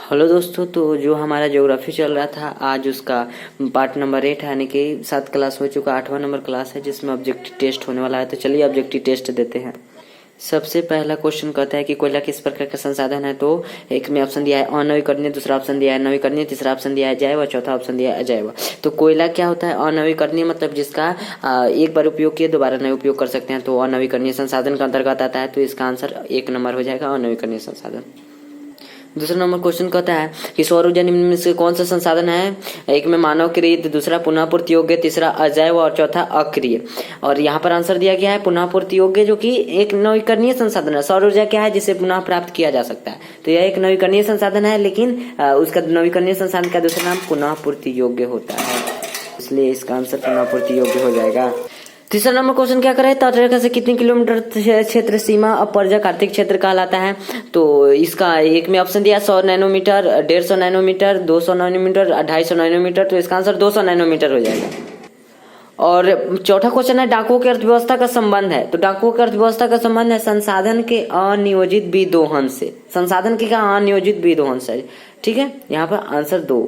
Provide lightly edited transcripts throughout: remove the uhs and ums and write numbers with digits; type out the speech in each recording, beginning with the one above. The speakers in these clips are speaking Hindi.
हेलो दोस्तों, तो जो हमारा ज्योग्राफी चल रहा था आज उसका पार्ट नंबर 8 है, यानी कि 7 क्लास हो चुका, 8वां नंबर क्लास है जिसमें ऑब्जेक्टिव टेस्ट होने वाला है। तो चलिए ऑब्जेक्टिव टेस्ट देते हैं। सबसे पहला क्वेश्चन कहता है कि कोयला किस प्रकार का संसाधन है। तो एक में ऑप्शन दिया है अनवीकरणीय, दूसरा ऑप्शन दिया है नवीकरणीय, तीसरा ऑप्शन दिया है जैव और चौथा ऑप्शन दिया है अजैव। तो कोयला क्या होता है? अनवीकरणीय मतलब जिसका एक बार उपयोग किया दोबारा नहीं उपयोग कर सकते हैं, तो अनवीकरणीय संसाधन का अंतर्गत आता है। तो इसका आंसर 1 नंबर हो जाएगा, अनवीकरणीय संसाधन। दूसरा नंबर क्वेश्चन कहता है कि सौर ऊर्जा निम्न में से कौन सा संसाधन है। एक में मानव कृत, दूसरा पुनः पूर्ति योग्य, तीसरा अजैव और चौथा अक्रिय। और यहाँ पर आंसर दिया गया है पुनः पूर्ति योग्य, जो कि एक नवीकरणीय संसाधन है। सौर ऊर्जा क्या है? जिसे पुनः प्राप्त किया जा सकता है। तो यह एक नवीकरणीय संसाधन है, लेकिन उसका नवीकरणीय संसाधन का दूसरा नाम पुनः पूर्ति योग्य होता है, इसलिए इसका आंसर पुनः पूर्ति योग्य हो जाएगा। तीसरा नंबर क्वेश्चन क्या करे, तटरेखा से कितनी किलोमीटर क्षेत्र सीमा अपवर्जक आर्थिक क्षेत्र कहलाता है। तो इसका एक में ऑप्शन दिया 100 नैनोमीटर, 150 नैनोमीटर, 200 नैनोमीटर, 250 नैनोमीटर। तो इसका आंसर 200 नैनोमीटर हो जाएगा। और चौथा क्वेश्चन है डाकुओं की अर्थव्यवस्था का संबंध है। तो डाकुओं की अर्थव्यवस्था का संबंध है संसाधन के अनियोजित विदोहन से। संसाधन के क्या? अनियोजित विदोहन से। ठीक है, यहाँ पर आंसर 2।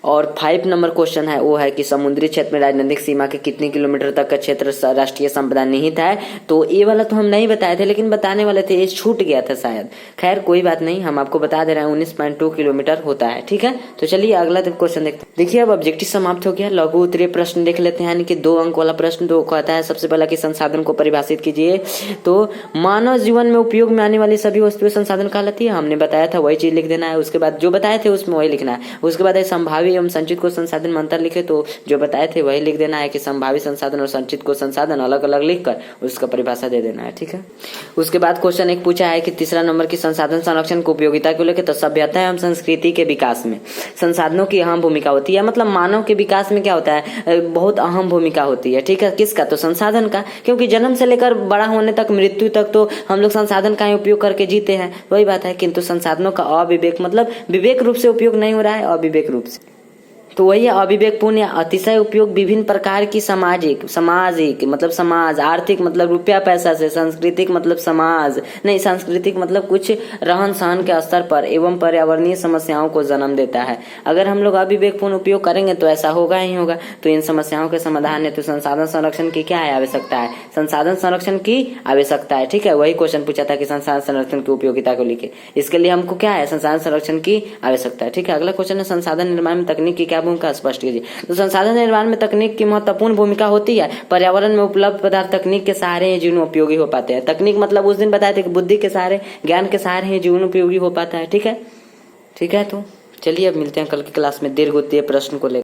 और 5 नंबर क्वेश्चन है वो है कि समुद्री क्षेत्र में राजनीतिक सीमा के कितने किलोमीटर तक का क्षेत्र राष्ट्रीय संपदा निहित है। तो ये वाला तो हम नहीं बताए थे, लेकिन बताने वाले थे, ये छूट गया था शायद। खैर कोई बात नहीं, हम आपको बता दे रहे हैं 19.2 किलोमीटर होता है। ठीक है, तो चलिए अगला क्वेश्चन देखते हैं। देखिए अब ऑब्जेक्टिव समाप्त हो गया। लघु उत्तरीय प्रश्न देख लेते हैं, यानी कि 2 अंक वाला प्रश्न। तो कहता है सबसे पहला कि संसाधन को परिभाषित कीजिए। तो मानव जीवन में उपयोग में आने वाली सभी वस्तुएं संसाधन कहलाती है। हमने बताया था वही चीज लिख देना है। उसके बाद जो बताए थे उसमें वही लिखना है। उसके बाद संभावी एवं संचित को संसाधन में अंतर लिखे, तो जो बताए थे वही लिख देना है कि संभावित संसाधन और संचित को संसाधन अलग अलग लिखकर उसका परिभाषा दे देना है। ठीक है, उसके बाद क्वेश्चन एक पूछा है कि तीसरा नंबर की संसाधन संरक्षण को उपयोगिता को लेकर। तो सभ्यता एवं संस्कृति के विकास में संसाधनों की अहम भूमिका होती है। मतलब मानव के विकास में क्या होता है, बहुत अहम भूमिका होती है। ठीक है, किसका? तो संसाधन का, क्योंकि जन्म से लेकर बड़ा होने तक, मृत्यु तक तो हम लोग संसाधन का ही उपयोग करके जीते हैं, वही बात है। किंतु संसाधनों का अविवेक मतलब विवेक रूप से उपयोग नहीं हो रहा है, अविवेक रूप से। तो वही अविवेकपूर्ण या अतिशय उपयोग विभिन्न प्रकार की सामाजिक मतलब समाज, आर्थिक मतलब रुपया पैसा से, सांस्कृतिक मतलब समाज नहीं, सांस्कृतिक मतलब कुछ रहन सहन के स्तर पर एवं पर्यावरणीय समस्याओं को जन्म देता है। अगर हम लोग अविवेकपूर्ण उपयोग करेंगे तो ऐसा होगा ही होगा। तो इन समस्याओं के समाधान हेतु संसाधन संरक्षण की क्या है? आवश्यकता है। संसाधन संरक्षण की आवश्यकता है। ठीक है, वही क्वेश्चन पूछा था कि संसाधन संरक्षण की उपयोगिता को लिखे। इसके लिए हमको क्या है? संसाधन संरक्षण की आवश्यकता है। ठीक है, अगला क्वेश्चन है संसाधन निर्माण में तकनीक की क्या भूमिका, स्पष्ट कीजिए। तो संसाधन निर्माण में तकनीक की महत्वपूर्ण भूमिका होती है। पर्यावरण में उपलब्ध पदार्थ तकनीक के सहारे ही जीवन उपयोगी हो पाते हैं। तकनीक मतलब उस दिन बताए थे कि बुद्धि के सहारे, ज्ञान के सहारे ही जीवन उपयोगी हो पाता है। ठीक है, तो चलिए अब मिलते हैं कल की क्लास में दीर्घ उत्तरीय प्रश्न को लेकर।